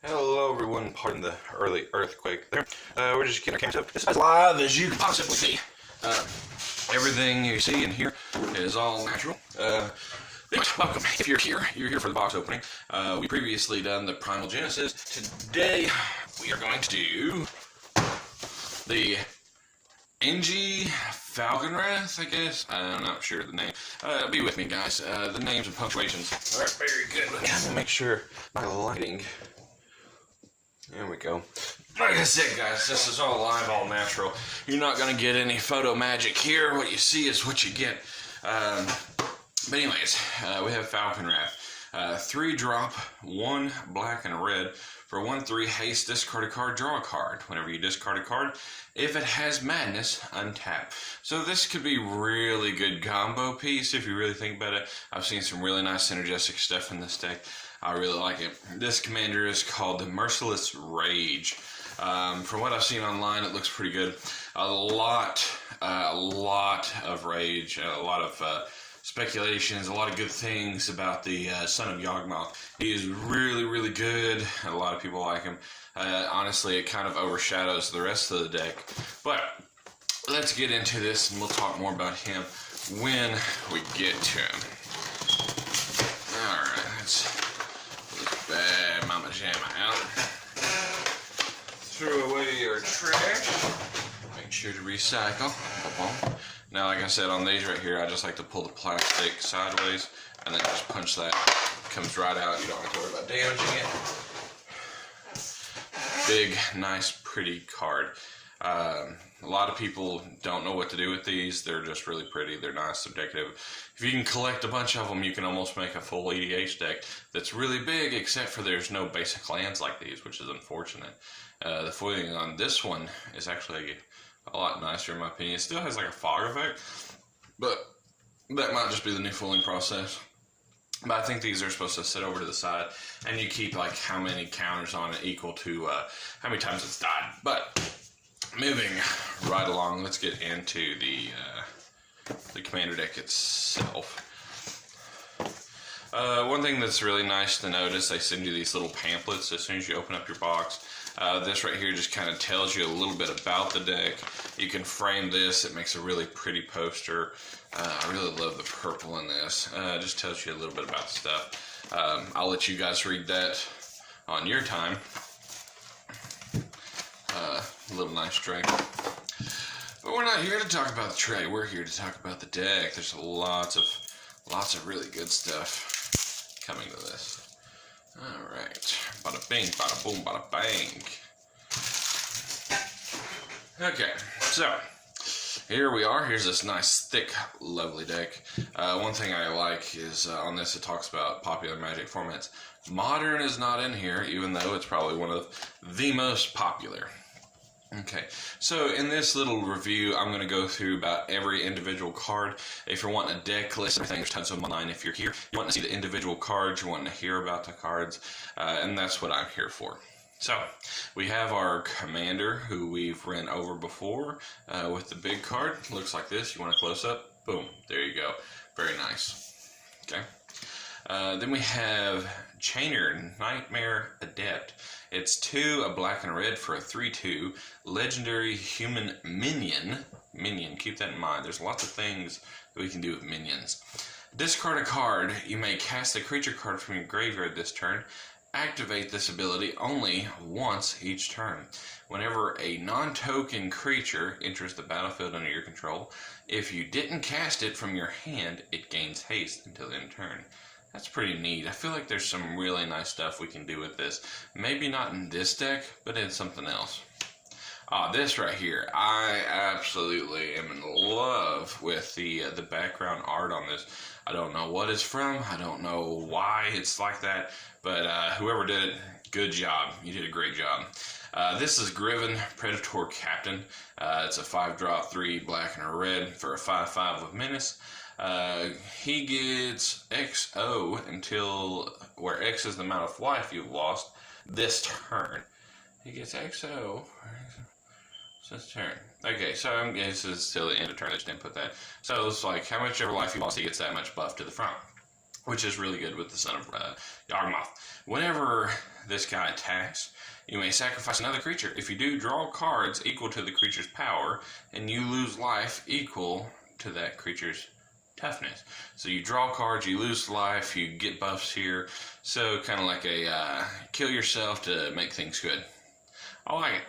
Hello everyone, pardon the early earthquake there. We're just getting our cameras up. It's as live as you can possibly be. Everything you see and hear is all natural. Welcome. If you're here for the box opening. We previously done the Primal Genesis. Today we are going to do the NG Falconwrath, I guess. I'm not sure of the name. Be with me, guys. The names and punctuations are very good. But I have to make sure my lighting... There we go. Like I said, guys, this is all live, all natural. You're not going to get any photo magic here. What you see is what you get. But anyways, we have Falconwrath. 3 drop, 1 black and a red. For 1/3 haste, discard a card, draw a card. Whenever you discard a card, if it has madness, untap. So this could be really good combo piece if you really think about it. I've seen some really nice synergistic stuff in this deck. I really like it. This commander is called the Merciless Rage. From what I've seen online, it looks pretty good. A lot of rage, a lot of speculations, a lot of good things about the Son of Yawgmoth. He is really, really good. A lot of people like him. Honestly, it kind of overshadows the rest of the deck. But let's get into this, and we'll talk more about him when we get to him. All right, let's bad mama jamma out. Throw away your trash. Make sure to recycle. Now, like I said, on these right here, I just like to pull the plastic sideways and then just punch that. It comes right out. You don't have to worry about damaging it. Big, nice, pretty card. A lot of people don't know what to do with these. They're just really pretty. They're nice, they're decorative. If you can collect a bunch of them, you can almost make a full EDH deck that's really big, except for there's no basic lands like these, which is unfortunate. The foiling on this one is actually a lot nicer in my opinion. It still has like a fog effect, but that might just be the new foiling process. But I think these are supposed to sit over to the side, and you keep like how many counters on it equal to how many times it's died. But moving right along, let's get into the commander deck itself. One thing that's really nice to notice, they send you these little pamphlets as soon as you open up your box. This right here just kind of tells you a little bit about the deck. You can frame this. It makes a really pretty poster. I really love the purple in this. It just tells you a little bit about stuff. I'll let you guys read that on your time. A little nice tray. But we're not here to talk about the tray. We're here to talk about the deck. There's lots of really good stuff coming to this. Alright. Bada bing, bada boom, bada bang. Okay, so here we are. Here's this nice, thick, lovely deck. One thing I like is on this it talks about popular Magic formats. Modern is not in here, even though it's probably one of the most popular. Okay, so in this little review, I'm going to go through about every individual card. If you're wanting a deck list, everything, there's tons of them online. If you're here, you want to see the individual cards, you want to hear about the cards, and that's what I'm here for. So, we have our commander, who we've ran over before with the big card. Looks like this. You want a close-up? Boom. There you go. Very nice. Okay. Then we have Chainer, Nightmare Adept. It's 2, a black and a red for a 3/2 legendary human minion. Keep that in mind. There's lots of things that we can do with minions. Discard a card. You may cast a creature card from your graveyard this turn. Activate this ability only once each turn. Whenever a non-token creature enters the battlefield under your control, if you didn't cast it from your hand, it gains haste until end turn. That's pretty neat. I feel like there's some really nice stuff we can do with this. Maybe not in this deck, but in something else. This right here. I absolutely am in love with the background art on this. I don't know what it's from. I don't know why it's like that. But whoever did it, good job. You did a great job. This is Griven, Predator Captain. It's a 5-drop, 3 black and a red for a 5/5 with Menace. He gets XO until where X is the amount of life you've lost this turn. He gets XO this turn. Okay, so I'm guessing it's till the end of turn. I just didn't put that. So it's like how much ever life you lost, he gets that much buff to the front. which is really good with the Son of Yawgmoth. Whenever this guy attacks, you may sacrifice another creature. If you do, draw cards equal to the creature's power, and you lose life equal to that creature's toughness. So you draw cards, you lose life, you get buffs here. So kind of like a kill yourself to make things good. I like it.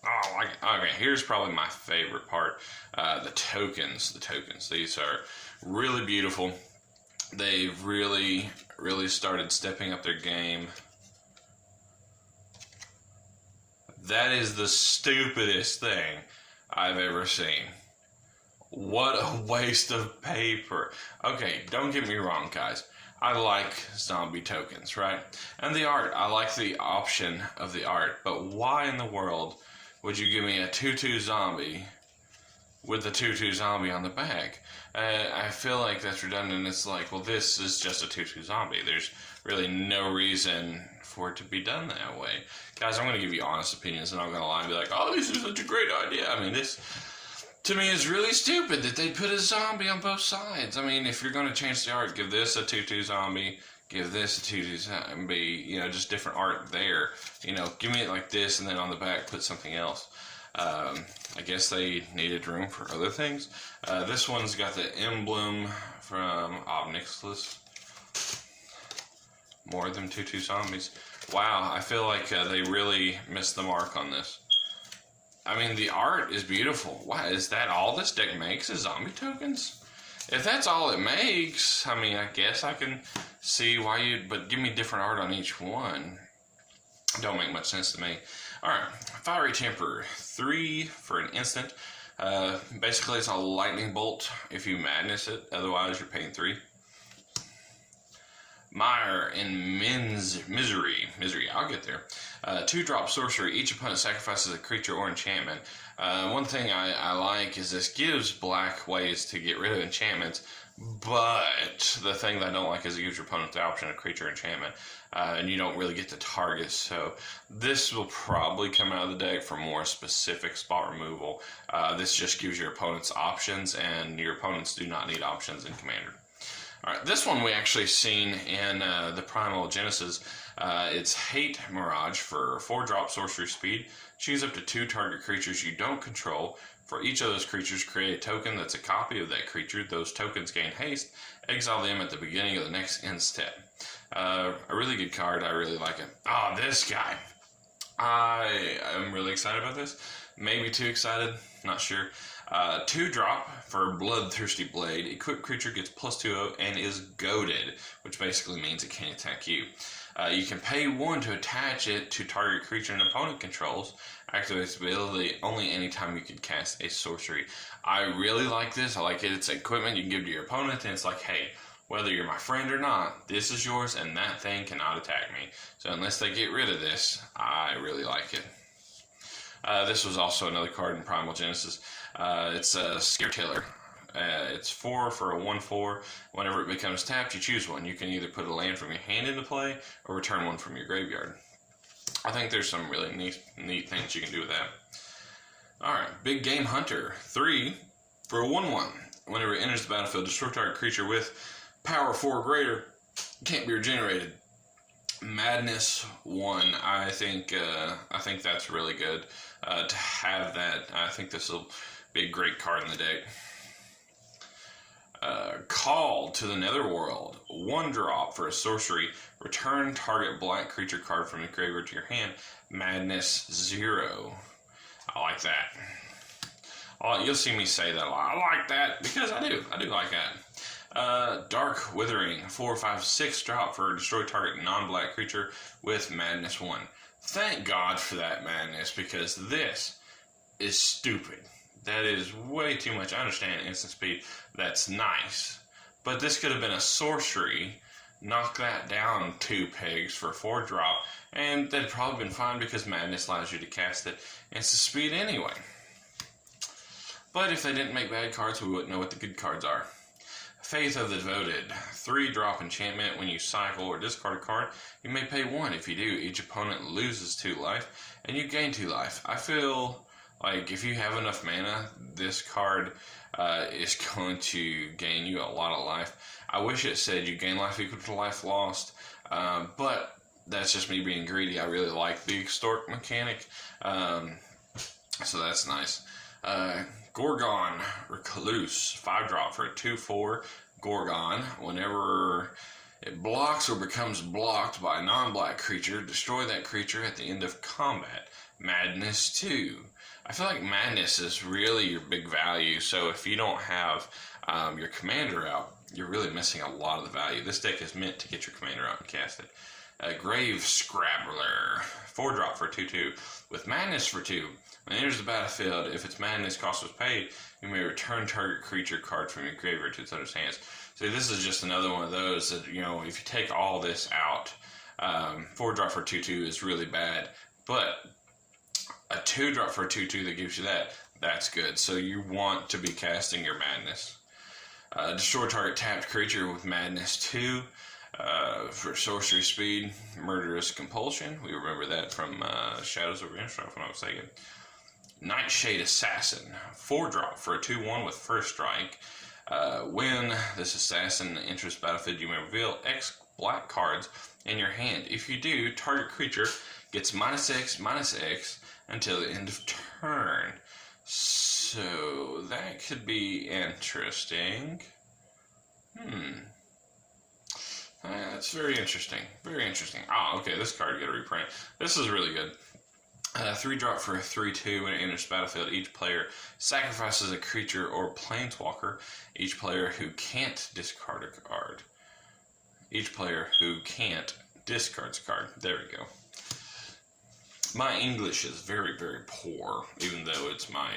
Oh, I like it. Okay, here's probably my favorite part. The tokens. The tokens. These are really beautiful. They've really started stepping up their game. That is the stupidest thing I've ever seen. What a waste of paper. Okay, don't get me wrong, guys. I like zombie tokens, right? And the art, I like the option of the art, but why in the world would you give me a 2/2 zombie with the 2/2 zombie on the back? I feel like that's redundant. It's like, well, this is just a 2/2 zombie. There's really no reason for it to be done that way. Guys, I'm going to give you honest opinions, and I'm going to lie and be like, oh, this is such a great idea. I mean, this, to me, is really stupid that they put a zombie on both sides. I mean, if you're going to change the art, give this a 2/2 zombie, give this a 2/2 zombie, you know, just different art there. You know, give me it like this, and then on the back, put something else. I guess they needed room for other things. This one's got the emblem from Obnixless. More than 2/2 zombies. Wow, I feel like they really missed the mark on this. I mean, the art is beautiful. Why, is that all this deck makes is zombie tokens? If that's all it makes, I mean, I guess I can see why you, but give me different art on each one. Don't make much sense to me. Alright, Fiery Temper, 3 for an instant. Basically, it's a lightning bolt if you madness it, otherwise you're paying 3. Mire in Misery, I'll get there. 2-drop sorcery, each opponent sacrifices a creature or enchantment. One thing I like is this gives black ways to get rid of enchantments, but the thing that I don't like is it gives your opponent the option of creature enchantment, and you don't really get to target, so this will probably come out of the deck for more specific spot removal. This just gives your opponents options, and your opponents do not need options in Commander. Alright, this one we actually seen in the Primal Genesis. It's Hate Mirage for 4-drop sorcery speed. Choose up to 2 target creatures you don't control. For each of those creatures, create a token that's a copy of that creature. Those tokens gain haste. Exile them at the beginning of the next end step. A really good card. I really like it. Oh, this guy. I am really excited about this. Maybe too excited. Not sure. 2-drop for Bloodthirsty Blade. Equipped creature gets +2/+0 and is goaded, which basically means it can't attack you. You can pay 1 to attach it to target creature an opponent controls. Activates ability only anytime you can cast a sorcery. I really like this. I like it. It's equipment you can give to your opponent, and it's like, hey, whether you're my friend or not, this is yours, and that thing cannot attack me. So unless they get rid of this, I really like it. This was also another card in Primal Genesis. It's a Scare Killer. It's 4 for a 1/4. Whenever it becomes tapped, you choose one. You can either put a land from your hand into play or return one from your graveyard. I think there's some really neat things you can do with that. Alright, Big Game Hunter, 3 for a 1/1. Whenever it enters the battlefield, destroy target creature with power 4 or greater. Can't be regenerated. Madness 1. I think that's really good to have that. I think this will be a great card in the deck. Call to the Netherworld. 1-drop for a sorcery. Return target black creature card from the graveyard to your hand. Madness 0. I like that. You'll see me say that a lot. I like that because I do like that. Dark Withering. 4, 5, 6-drop for destroy target non-black creature with Madness 1. Thank God for that madness, because this is stupid. That is way too much. I understand instant speed. That's nice. But this could have been a sorcery. Knock that down 2 pegs for 4-drop. And that'd probably been fine because madness allows you to cast it instant speed anyway. But if they didn't make bad cards, we wouldn't know what the good cards are. Faith of the Devoted. 3-drop enchantment. When you cycle or discard a card, you may pay 1. If you do, each opponent loses 2 life, and you gain 2 life. I feel Like, if you have enough mana, this card is going to gain you a lot of life. I wish it said you gain life equal to life lost, but that's just me being greedy. I really like the extort mechanic, so that's nice. Gorgon Recluse, 5-drop for a 2/4 Gorgon. Whenever it blocks or becomes blocked by a non-black creature, destroy that creature at the end of combat. Madness 2. I feel like Madness is really your big value, so if you don't have your commander out, you're really missing a lot of the value. This deck is meant to get your commander out and cast it. Grave Scrabbler, 4-drop for 2/2 with Madness for 2. When it enters the battlefield, if its Madness cost was paid, you may return target creature card from your graveyard to its owner's hands. So this is just another one of those that, you know, if you take all this out, 4-drop for 2/2 is really bad, but a 2-drop for a 2/2 that gives you that's good. So you want to be casting your Madness. Destroy target tapped creature with Madness 2. For sorcery speed, Murderous Compulsion. We remember that from Shadows over Innistrad, if I'm not mistaken. Nightshade Assassin, 4-drop for a 2/1 with first strike. When this assassin enters the battlefield, you may reveal X black cards in your hand. If you do, target creature gets -X/-X until the end of turn. So that could be interesting. That's very interesting. Very interesting. Oh, okay, this card you gotta reprint. This is really good. 3-drop for a 3/2 when it enters the battlefield. Each player sacrifices a creature or planeswalker. Each player who can't discard a card. Each player who can't discards a card. There we go. My English is very, very poor, even though it's my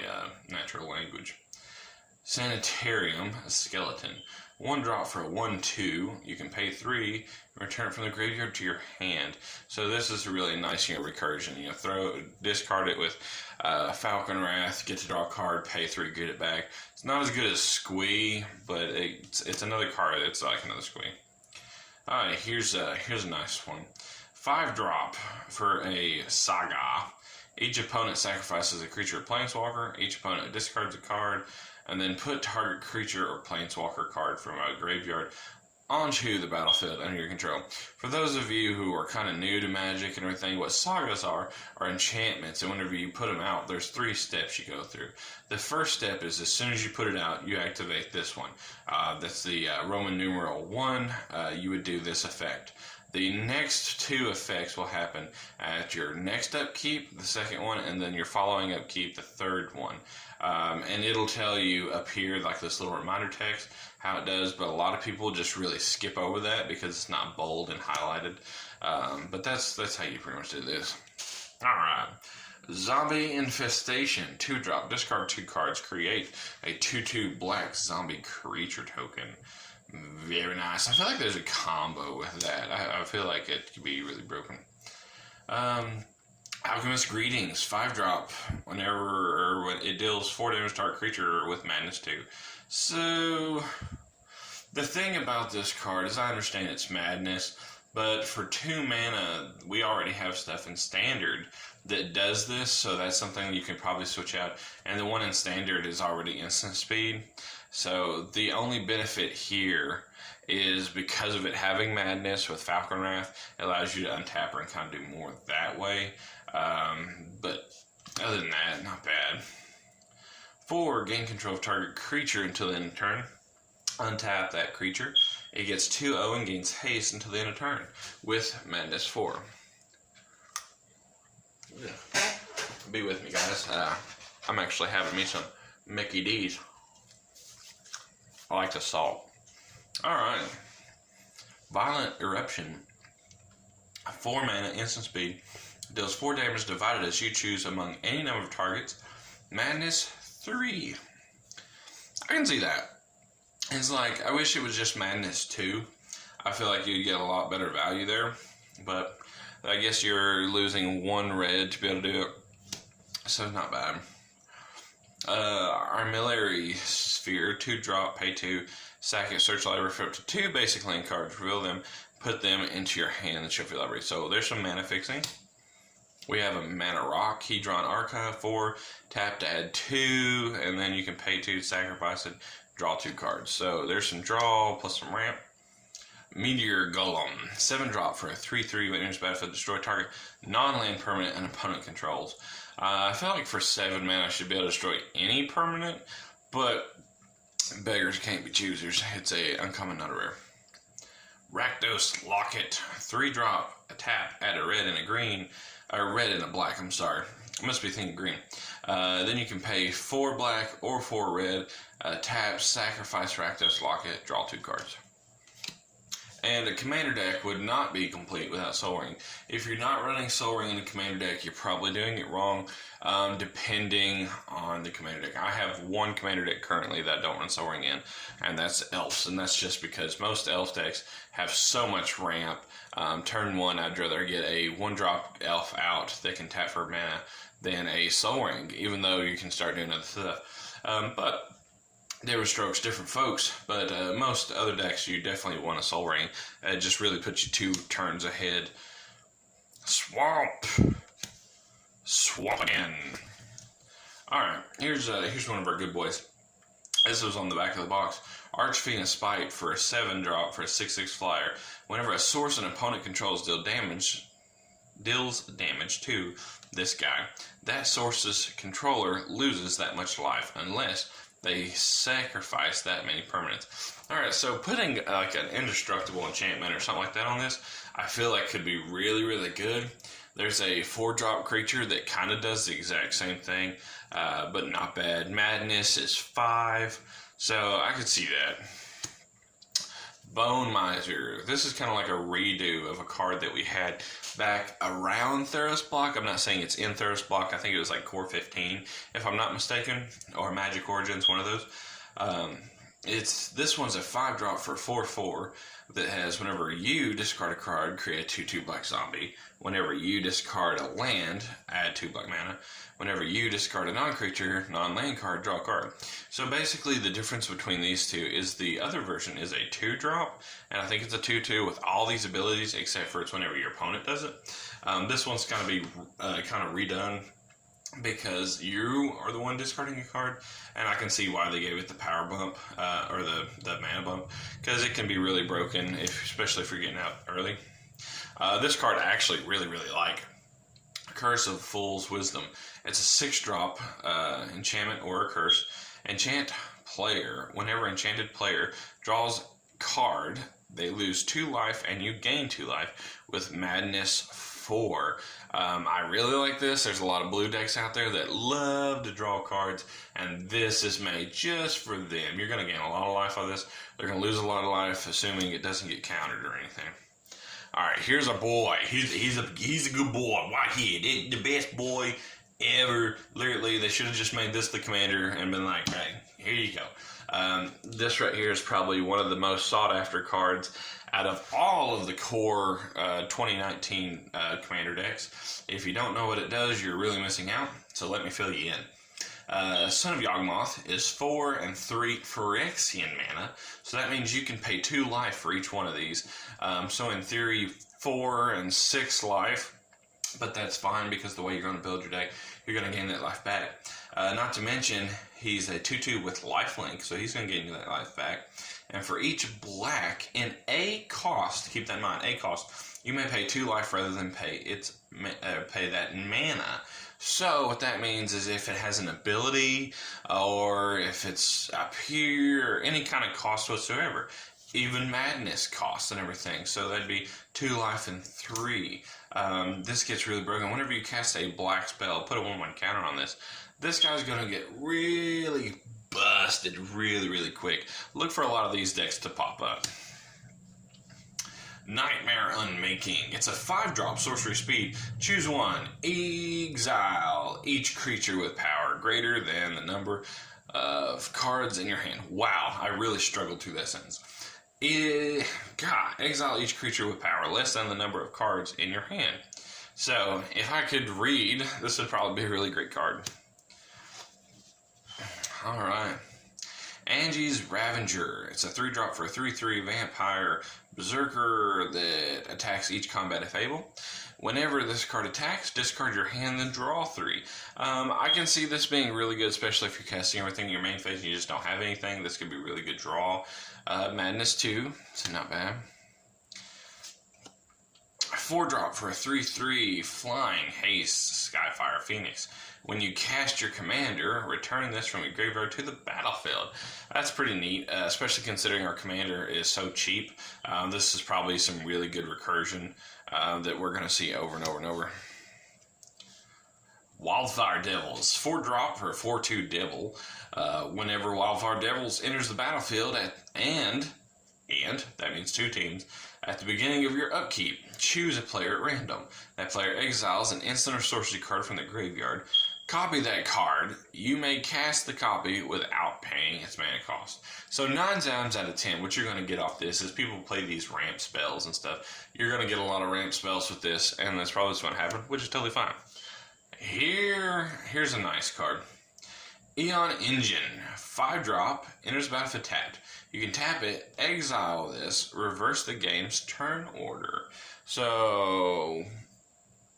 natural language. Sanitarium, a skeleton. 1-drop for a 1/2. You can pay 3 and return it from the graveyard to your hand. So this is a really nice, recursion. Discard it with Falcon Wrath, get to draw a card, pay 3, get it back. It's not as good as Squee, but it's another card that's like another Squee. All right, here's a nice one. 5-drop for a Saga. Each opponent sacrifices a creature or planeswalker. Each opponent discards a card, and then put target creature or planeswalker card from a graveyard onto the battlefield under your control. For those of you who are kind of new to Magic and everything, what sagas are enchantments, and whenever you put them out, there's 3 steps you go through. The first step is as soon as you put it out, you activate this one. That's the Roman numeral 1. You would do this effect. The next 2 effects will happen at your next upkeep, the second one, and then your following upkeep, the third one. And it'll tell you up here, like this little reminder text, how it does, but a lot of people just really skip over that because it's not bold and highlighted. But that's how you pretty much do this. Alright. Zombie Infestation, 2-drop, discard 2 cards, create a 2/2 black zombie creature token. Very nice. I feel like there's a combo with that. I feel like it could be really broken. Alchemist Greetings, 5-drop. When it deals 4 damage to target creature with Madness 2. So the thing about this card is I understand it's Madness, but for 2 mana, we already have stuff in Standard that does this, so that's something you can probably switch out. And the one in Standard is already instant speed. So the only benefit here is because of it having Madness with Falcon Wrath, it allows you to untap her and kind of do more that way. But other than that, not bad. 4, gain control of target creature until the end of turn. Untap that creature. It gets 2/0 and gains haste until the end of turn with Madness 4. Yeah. Be with me, guys. I'm actually having me some Mickey D's. I like the salt. Alright. Violent Eruption. 4 mana, instant speed. Deals 4 damage divided as you choose among any number of targets. Madness 3. I can see that. It's like, I wish it was just Madness 2. I feel like you'd get a lot better value there. But I guess you're losing 1 red to be able to do it. So it's not bad. Armillary Sphere, 2-drop, pay 2, sack it, search library for up to 2 basic land cards, reveal them, put them into your hand and shuffle your library. So there's some mana fixing. We have a Mana Rock, Hedron Archive, 4, tap to add 2, and then you can pay 2 to sacrifice it, draw 2 cards. So there's some draw plus some ramp. Meteor Golem, 7 drop for a 3/3 when enters battlefield, destroy target non-land permanent and opponent controls. I feel like for 7 mana I should be able to destroy any permanent, but beggars can't be choosers. It's a uncommon, not a rare. Rakdos Locket, 3 drop, a tap, add a red and a green, or red and a black, I'm sorry. I must be thinking green. Then you can pay 4 black or 4 red, tap, sacrifice Rakdos Locket, draw 2 cards. And a commander deck would not be complete without Soul Ring. If you're not running Soul Ring in a commander deck, you're probably doing it wrong, depending on the commander deck. I have one commander deck currently that I don't run Soul Ring in, and that's Elves. And that's just because most Elf decks have so much ramp. Turn 1, I'd rather get a 1-drop Elf out that can tap for mana than a Soul Ring, even though you can start doing other stuff. But different strokes, different folks, but most other decks you definitely want a Soul Ring. It just really puts you 2 turns ahead. Swamp again. Alright, here's one of our good boys. This was on the back of the box. Archfiend Spite for a 7 drop for a 6/6 flyer. Whenever a source an opponent controls deals damage to this guy, that source's controller loses that much life unless they sacrifice that many permanents. Alright, so putting like an indestructible enchantment or something like that on this, I feel like could be really, really good. There's a 4-drop creature that kind of does the exact same thing, but not bad. Madness is 5, so I could see that. Bone Miser. This is kind of like a redo of a card that we had back around Theros Block. I'm not saying it's in Theros Block. I think it was like Core 15, if I'm not mistaken, or Magic Origins, one of those. This one's a 5-drop for 4/4 that has whenever you discard a card, create a 2/2 black zombie. Whenever you discard a land, add 2 black mana. Whenever you discard a non-creature, non-land card, draw a card. So basically the difference between these two is the other version is a 2-drop, and I think it's a 2/2 with all these abilities except for it's whenever your opponent does it. This one's going to be kind of redone because you are the one discarding a card, and I can see why they gave it the power bump, or the mana bump, because it can be really broken, especially if you're getting out early. This card I actually really, really like. Curse of Fool's Wisdom. It's a 6-drop enchantment or a curse. Enchant player. Whenever enchanted player draws card, they lose 2 life and you gain 2 life with Madness 4. I really like this. There's a lot of blue decks out there that love to draw cards, and this is made just for them. You're going to gain a lot of life on this. They're going to lose a lot of life, assuming it doesn't get countered or anything. Alright, here's a boy. He's a good boy. Whitehead. The best boy ever. Literally, they should have just made this the commander and been like, hey, here you go. This right here is probably one of the most sought after cards out of all of the core 2019 commander decks. If you don't know what it does, you're really missing out. So let me fill you in. Son of Yawgmoth is 4 and 3 Phyrexian mana, so that means you can pay 2 life for each one of these. So in theory, 4 and 6 life, but that's fine because the way you're going to build your deck, you're going to gain that life back. Not to mention, he's a 2/2 with lifelink, so he's going to gain you that life back. And for each black in a cost, keep that in mind, a cost, you may pay 2 life rather than pay that mana. So what that means is if it has an ability, or if it's up here, or any kind of cost whatsoever, even madness costs and everything. So that'd be 2 life and 3. This gets really broken. Whenever you cast a black spell, put a 1/1 counter on this. This guy's going to get really busted really, really quick. Look for a lot of these decks to pop up. Nightmare Unmaking. It's a 5-drop sorcery speed. Choose one. Exile each creature with power greater than the number of cards in your hand. Wow, I really struggled through that sentence. Exile each creature with power less than the number of cards in your hand. So, if I could read, this would probably be a really great card. Alright. Angie's Ravager. It's a 3-drop for a 3/3 vampire berserker that attacks each combat if able. Whenever this card attacks, discard your hand, then draw 3. I can see this being really good, especially if you're casting everything in your main phase and you just don't have anything. This could be a really good draw. Madness 2, so not bad. 4-drop for a 3/3 flying haste Skyfire Phoenix. When you cast your commander, return this from your graveyard to the battlefield. That's pretty neat, especially considering our commander is so cheap. This is probably some really good recursion that we're going to see over and over and over. Wildfire Devils, 4-drop for a 4/2 Devil. Whenever Wildfire Devils enters the battlefield and that means 2 teams, at the beginning of your upkeep, choose a player at random. That player exiles an instant or sorcery card from the graveyard. Copy that card. You may cast the copy without paying its mana cost. So 9 times out of 10, what you're going to get off this is people play these ramp spells and stuff. You're going to get a lot of ramp spells with this, and that's probably what's going to happen, which is totally fine. Here's a nice card. Eon Engine, 5-drop, enters the battlefield tapped. You can tap it, exile this, reverse the game's turn order. So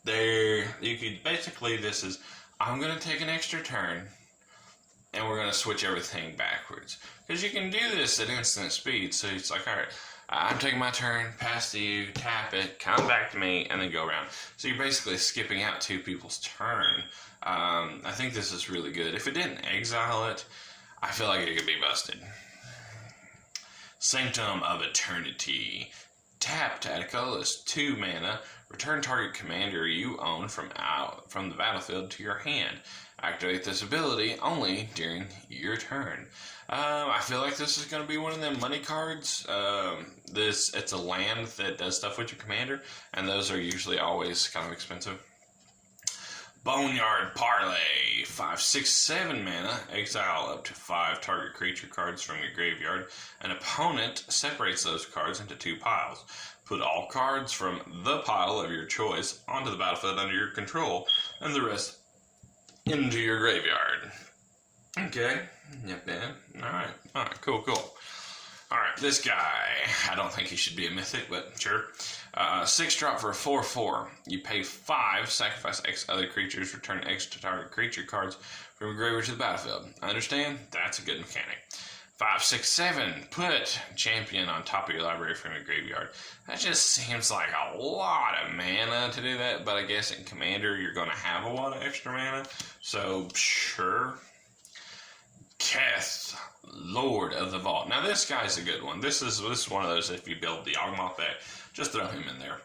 there, you could basically, this is, I'm going to take an extra turn and we're going to switch everything backwards. Because you can do this at instant speed. So it's like, all right, I'm taking my turn, pass to you, tap it, come back to me, and then go around. So you're basically skipping out 2 people's turn. I think this is really good. If it didn't exile it, I feel like it could be busted. Sanctum of Eternity. Tap to add a colorless 2 mana. Return target commander you own from the battlefield to your hand. Activate this ability only during your turn. I feel like this is going to be one of them money cards. It's a land that does stuff with your commander, and those are usually always kind of expensive. Boneyard Parlay, 5, 6, 7 mana, exile up to 5 target creature cards from your graveyard. An opponent separates those cards into 2 piles. Put all cards from the pile of your choice onto the battlefield under your control, and the rest into your graveyard. Okay, yep, yeah. Alright, cool. Alright, this guy, I don't think he should be a mythic, but sure. 6-drop for a 4/4. You pay 5, sacrifice X other creatures, return X to target creature cards from your graveyard to the battlefield. I understand? That's a good mechanic. 5, 6, 7. Put champion on top of your library from your graveyard. That just seems like a lot of mana to do that, but I guess in Commander you're going to have a lot of extra mana, so sure. Keth, Lord of the Vault. Now this guy's a good one. This is one of those, if you build the Yawgmoth deck, just throw him in there.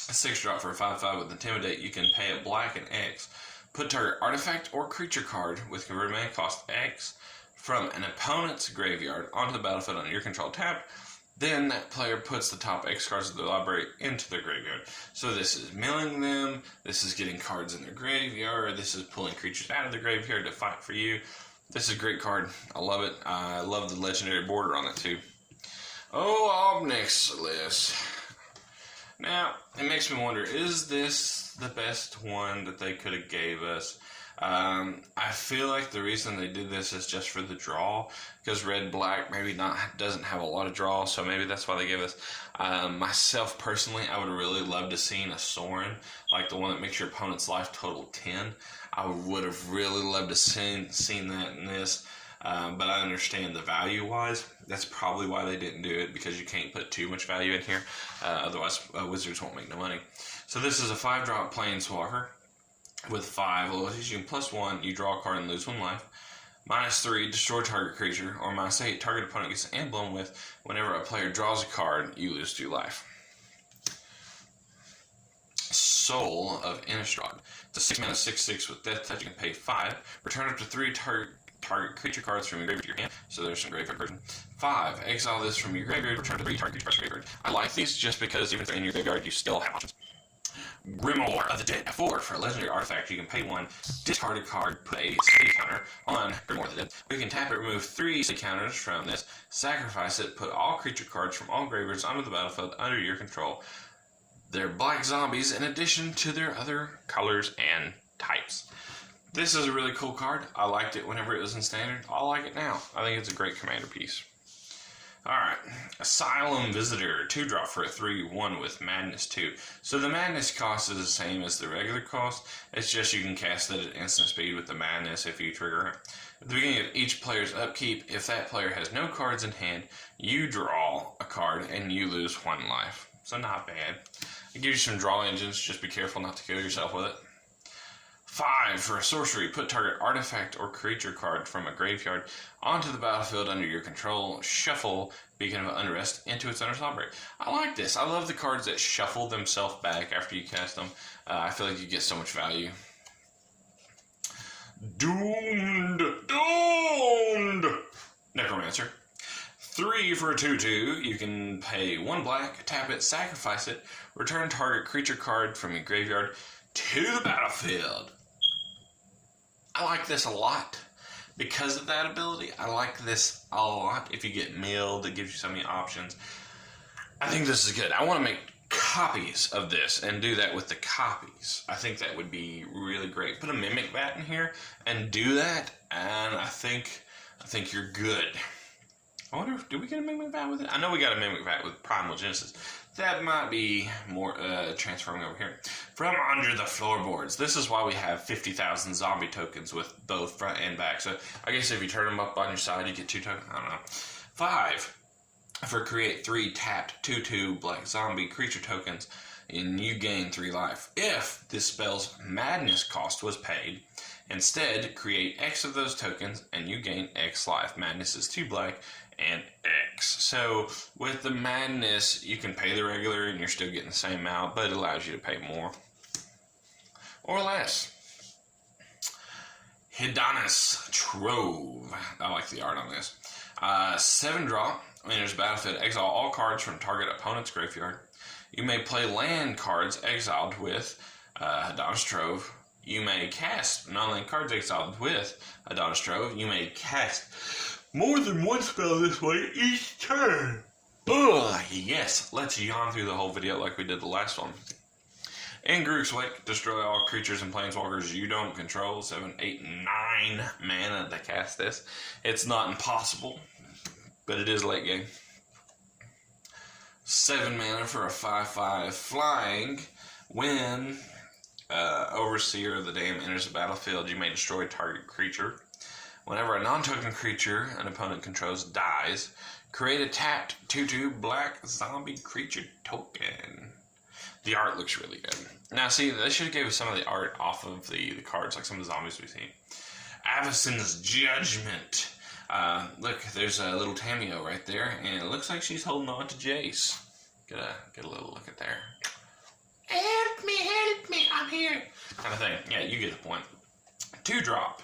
A 6-drop for a 5/5 with Intimidate. You can pay it black and X. Put target artifact or creature card with converted mana cost X from an opponent's graveyard onto the battlefield under your control tapped. Then that player puts the top X cards of the library into their graveyard. So this is milling them. This is getting cards in their graveyard. This is pulling creatures out of the graveyard to fight for you. This is a great card. I love it. I love the legendary border on it too. Oh, Merciless. Now, it makes me wonder, is this the best one that they could have gave us? I feel like the reason they did this is just for the draw, because red-black maybe doesn't have a lot of draw, so maybe that's why they gave us. Myself, personally, I would really love to see a Sorin, like the one that makes your opponent's life total 10. I would have really loved to seen that in this, but I understand the value-wise. That's probably why they didn't do it, because you can't put too much value in here. Otherwise, Wizards won't make no money. So this is a 5-drop Planeswalker with 5 abilities. You can +1, you draw a card and lose 1 life. -3, destroy target creature, or -8, target opponent gets an emblem with. Whenever a player draws a card, you lose 2 life. Soul of Innistrad. It's a 6 mana 6/6 with Death Touch. You can pay 5. Return up to 3 target creature cards from your graveyard to your hand. So there's some graveyard version. 5. Exile this from your graveyard. Return to 3 target creature cards from your graveyard. I like these just because even if they're in your graveyard, you still have options. Grimoire of the Dead. 4 for a legendary artifact. You can pay 1, discard a card, put a city counter on Grimoire of the Dead. You can tap it, remove 3 city counters from this, sacrifice it, put all creature cards from all graveyards onto the battlefield under your control. They're black zombies in addition to their other colors and types. This is a really cool card. I liked it whenever it was in standard. I like it now. I think it's a great commander piece. Alright, Asylum Visitor, 2-drop for a 3/1 with Madness 2. So the Madness cost is the same as the regular cost, it's just you can cast it at instant speed with the Madness if you trigger it. At the beginning of each player's upkeep, if that player has no cards in hand, you draw a card and you lose 1 life. So not bad. It gives you some draw engines, just be careful not to kill yourself with it. 5 for a sorcery, put target artifact or creature card from a graveyard onto the battlefield under your control. Shuffle Beacon of Unrest into its owner's library. I like this. I love the cards that shuffle themselves back after you cast them. I feel like you get so much value. Doomed Necromancer. 3 for a 2/2. You can pay 1 black, tap it, sacrifice it, return target creature card from your graveyard to the battlefield. I like this a lot. Because of that ability, I like this a lot. If you get milled, it gives you so many options. I think this is good. I want to make copies of this and do that with the copies. I think that would be really great. Put a Mimic Bat in here and do that, and I think you're good. I wonder if, do we get a Mimic Bat with it? I know we got a Mimic Bat with Primal Genesis. That might be more transferring over here. From under the floorboards. This is why we have 50,000 zombie tokens with both front and back. So I guess if you turn them up on your side, you get 2 tokens. I don't know. 5 for create 3 tapped 2/2 black zombie creature tokens, and you gain 3 life. If this spell's madness cost was paid, instead create X of those tokens and you gain X life. Madness is 2 black and X. So with the madness, you can pay the regular and you're still getting the same amount, but it allows you to pay more or less. Hedonus Trove. I like the art on this. 7-drop. Enters battlefield. Exile all cards from target opponent's graveyard. You may play land cards exiled with Hedonus Trove. You may cast non-land cards exiled with Hedonus Trove. You may cast more than 1 spell this way each turn. Ugh, yes. Let's yawn through the whole video like we did the last one. In Grook's Wake, destroy all creatures and planeswalkers you don't control. 7, 8, 9 mana to cast this. It's not impossible, but it is late game. 7 mana for a 5/5 flying. When Overseer of the Dam enters the battlefield, you may destroy target creature. Whenever a non-token creature an opponent controls dies, create a tapped 2/2 black zombie creature token. The art looks really good. Now, see, they should have gave us some of the art off of the cards, like some of the zombies we've seen. Avison's Judgment. Look, there's a little Tameo right there, and it looks like she's holding on to Jace. Get a little look at there. Help me, I'm here. Kind of thing. Yeah, you get a point. 2-drop.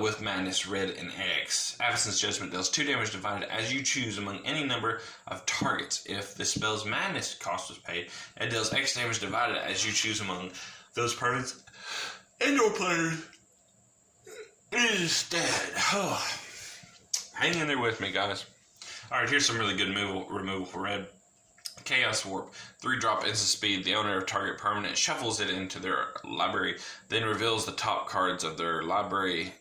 With Madness Red and X. Avison's Judgment deals 2 damage divided as you choose among any number of targets. If the spell's Madness cost was paid, it deals X damage divided as you choose among those opponents and or players instead. Oh. Hang in there with me, guys. Alright, here's some really good removal for red. Chaos Warp. 3-drop instant speed. The owner of target permanent shuffles it into their library, then reveals the top cards of their library.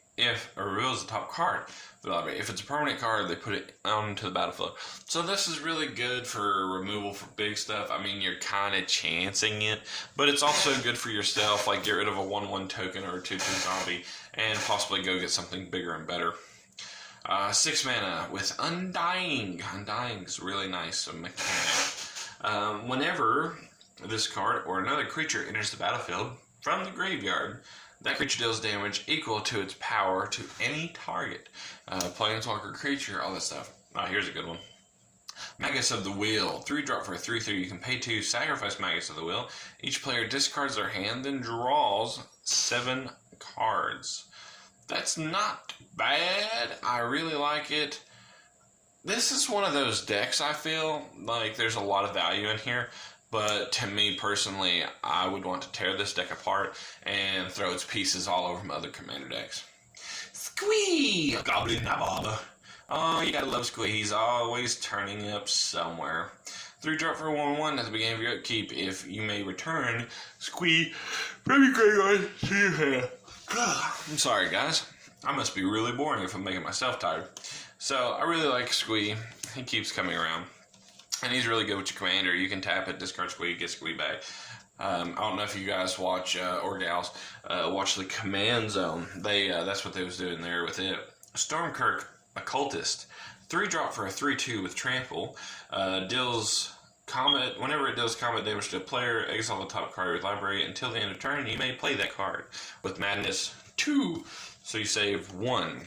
Reveals the top card of the library. If it's a permanent card, they put it onto the battlefield. So this is really good for removal for big stuff. I mean, you're kind of chancing it, but it's also good for yourself, like get rid of a 1/1 token or a 2/2 zombie, and possibly go get something bigger and better. 6 mana with Undying. Undying is really nice mechanic. Whenever this card or another creature enters the battlefield from the graveyard, that creature deals damage equal to its power to any target. Planeswalker creature, all that stuff. Here's a good one. Magus of the Wheel. 3-drop for a 3/3. You can pay 2, sacrifice Magus of the Wheel. Each player discards their hand, then draws 7 cards. That's not bad. I really like it. This is one of those decks I feel like there's a lot of value in here, but to me personally, I would want to tear this deck apart and throw its pieces all over my other commander decks. Squee! Goblin Nabob. Oh, you gotta love Squee. He's always turning up somewhere. 3-drop for 1/1 at the beginning of your upkeep. If you may return Squee from your graveyard to your hand. I'm sorry, guys. I must be really boring if I'm making myself tired. So, I really like Squee. he keeps coming around. And he's really good with your commander. You can tap it, discard squee, get squee back. I don't know if you guys watch, or gals, watch the Command Zone. That's what they was doing there with it. Stormkirk Occultist. 3-drop for a 3/2 with Trample. Deals combat, whenever it deals combat damage to a player, exile the top card of your library. Until the end of turn, you may play that card. With Madness 2, so you save 1.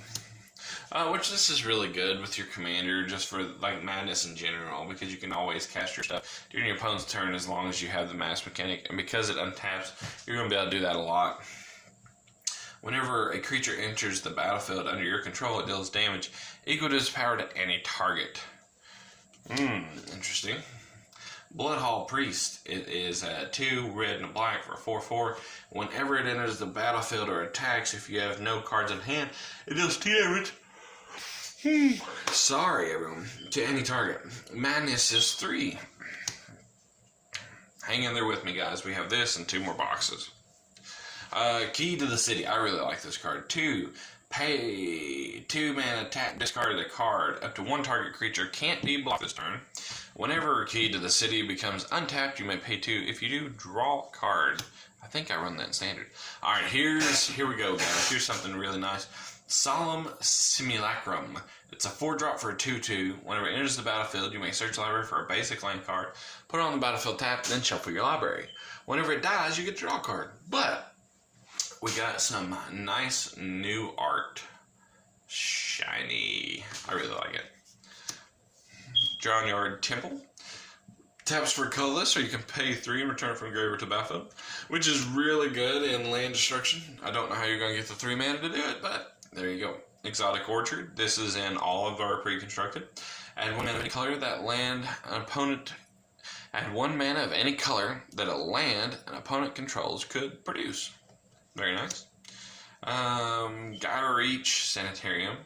Which this is really good with your commander, just for like Madness in general, because you can always cast your stuff during your opponent's turn as long as you have the Mass Mechanic, and because it untaps, you're going to be able to do that a lot. Whenever a creature enters the battlefield under your control, it deals damage equal to its power to any target. Interesting. Bloodhall Priest. It is 2 red and a black for a 4/4. Whenever it enters the battlefield or attacks, if you have no cards in hand, it deals 2 damage. Sorry, everyone. To any target. Madness is 3. Hang in there with me, guys. We have this and 2 more boxes. Key to the City. I really like this card. 2. Pay 2 mana, tap, discard the card. Up to 1 target creature can't be blocked this turn. Whenever Key to the City becomes untapped, you may pay 2. If you do, draw a card. I think I run that in Standard. Alright, here we go, guys. Here's something really nice. Solemn Simulacrum. It's a 4-drop for a 2/2. Whenever it enters the battlefield, you may search the library for a basic land card, put it on the battlefield tap, then shuffle your library. Whenever it dies, you get to draw a card. But we got some nice new art. Shiny. I really like it. Drawn Yard Temple. Taps for colorless, or you can pay 3 and return from graveyard to battlefield, which is really good in land destruction. I don't know how you're going to get the 3 mana to do it, but there you go. Exotic Orchard. This is in all of our pre-constructed. Add 1 mana of any color that land an opponent. Add 1 mana of any color that a land an opponent controls could produce. Very nice. Gyre Reach Sanitarium.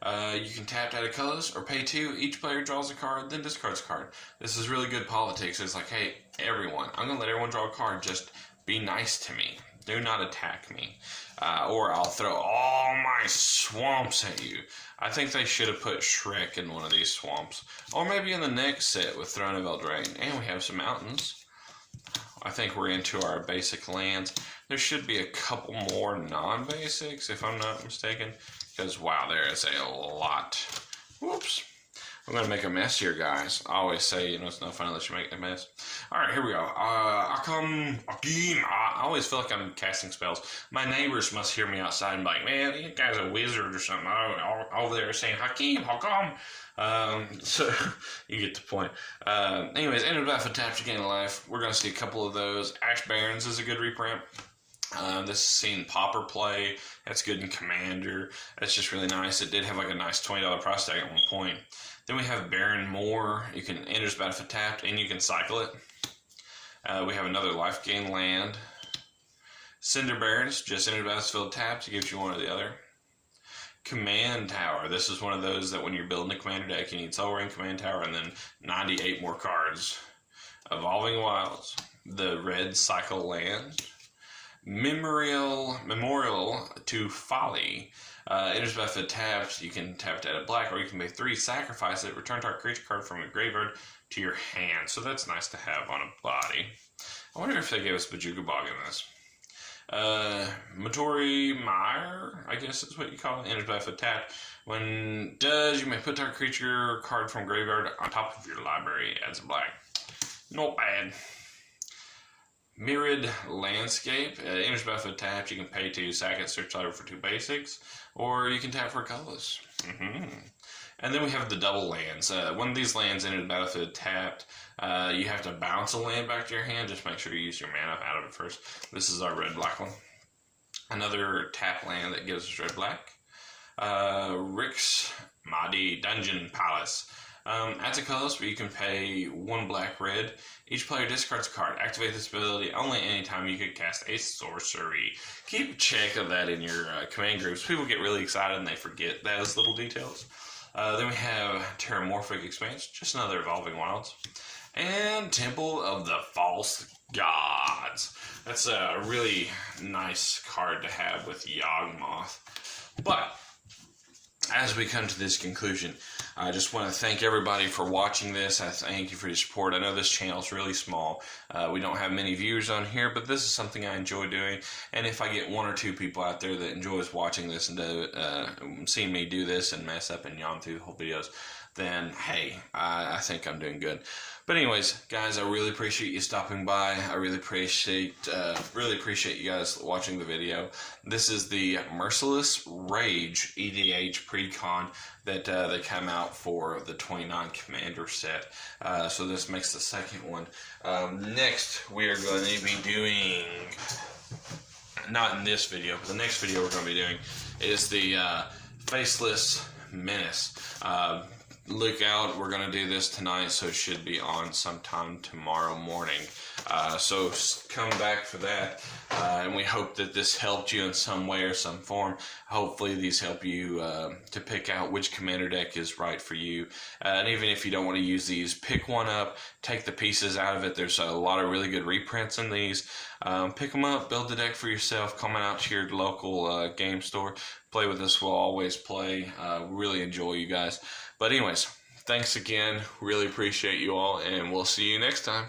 You can tap to add a colorless or pay 2. Each player draws a card, then discards a card. This is really good politics. It's like, hey, everyone, I'm going to let everyone draw a card. Just be nice to me. Do not attack me. Or I'll throw all my swamps at you. I think they should have put Shrek in one of these swamps. Or maybe in the next set with Throne of Eldraine. And we have some mountains. I think we're into our basic lands. There should be a couple more non-basics, if I'm not mistaken. Because, wow, there is a lot. Whoops. I'm going to make a mess here, guys. I always say, it's no fun unless you make a mess. Alright, here we go. I always feel like I'm casting spells. My neighbors must hear me outside and be like, man, this guy's a wizard or something. Over there saying, Hakim, Hakam. So, you get the point. Anyways, end of battle taps to gain a life. We're going to see a couple of those. Ash Barrens is a good reprint. This has seen Pauper play. That's good in Commander. That's just really nice. It did have like a nice $20 price tag at one point. Then we have Baron Moore. You can enter this battlefield tapped and you can cycle it. We have another life gain land. Cinder Barons, just enter the battlefield tapped. It gives you one or the other. Command Tower. This is one of those that when you're building a Commander deck, you need Soul Ring, Command Tower, and then 98 more cards. Evolving Wilds. The red cycle land. Memorial to Folly. Enters battlefield tapped. You can tap it at a black, or you can pay 3, sacrifice it, return target creature card from a graveyard to your hand. So that's nice to have on a body. I wonder if they gave us Bajuga Bog in this. Matori Mire, I guess is what you call it. Enters battlefield tapped. When does, you may put target creature card from graveyard on top of your library. Adds a black. Not bad. Mirrored Landscape. Enters battlefield tapped. You can pay 2, sack it, search library for 2 basics, or you can tap for colorless. And then we have the double lands. One of these lands entered the battlefield tapped. You have to bounce a land back to your hand. Just make sure you use your mana out of it first. This is our red-black one. Another tap land that gives us red-black. Rick's Mahdi Dungeon Palace. Adds a colorless, but you can pay 1 black-red. Each player discards a card. Activate this ability only anytime you could cast a sorcery. Keep check of that in your command groups. People get really excited and they forget those little details. Then we have Terramorphic Expanse, just another Evolving Wilds. And Temple of the False Gods. That's a really nice card to have with Yawgmoth. But as we come to this conclusion, I just want to thank everybody for watching this. I thank you for your support. I know this channel is really small. We don't have many viewers on here, but this is something I enjoy doing. And if I get 1 or 2 people out there that enjoys watching this and seeing me do this and mess up and yawn through the whole videos, then hey, I think I'm doing good. But anyways, guys, I really appreciate you stopping by. I really appreciate you guys watching the video. This is the Merciless Rage EDH Precon that they come out for the 29 Commander set. So this makes the second one. Next, we are going to be doing, not in this video, but the next video we're going to be doing is the Faceless Menace. Look out, we're going to do this tonight, so it should be on sometime tomorrow morning. So come back for that, and we hope that this helped you in some way or some form. Hopefully these help you to pick out which commander deck is right for you. And even if you don't want to use these, pick one up, take the pieces out of it. There's a lot of really good reprints in these. Pick them up, build the deck for yourself, come out to your local game store, play with us. We'll always play. Really enjoy you guys. But anyways, thanks again. Really appreciate you all, and we'll see you next time.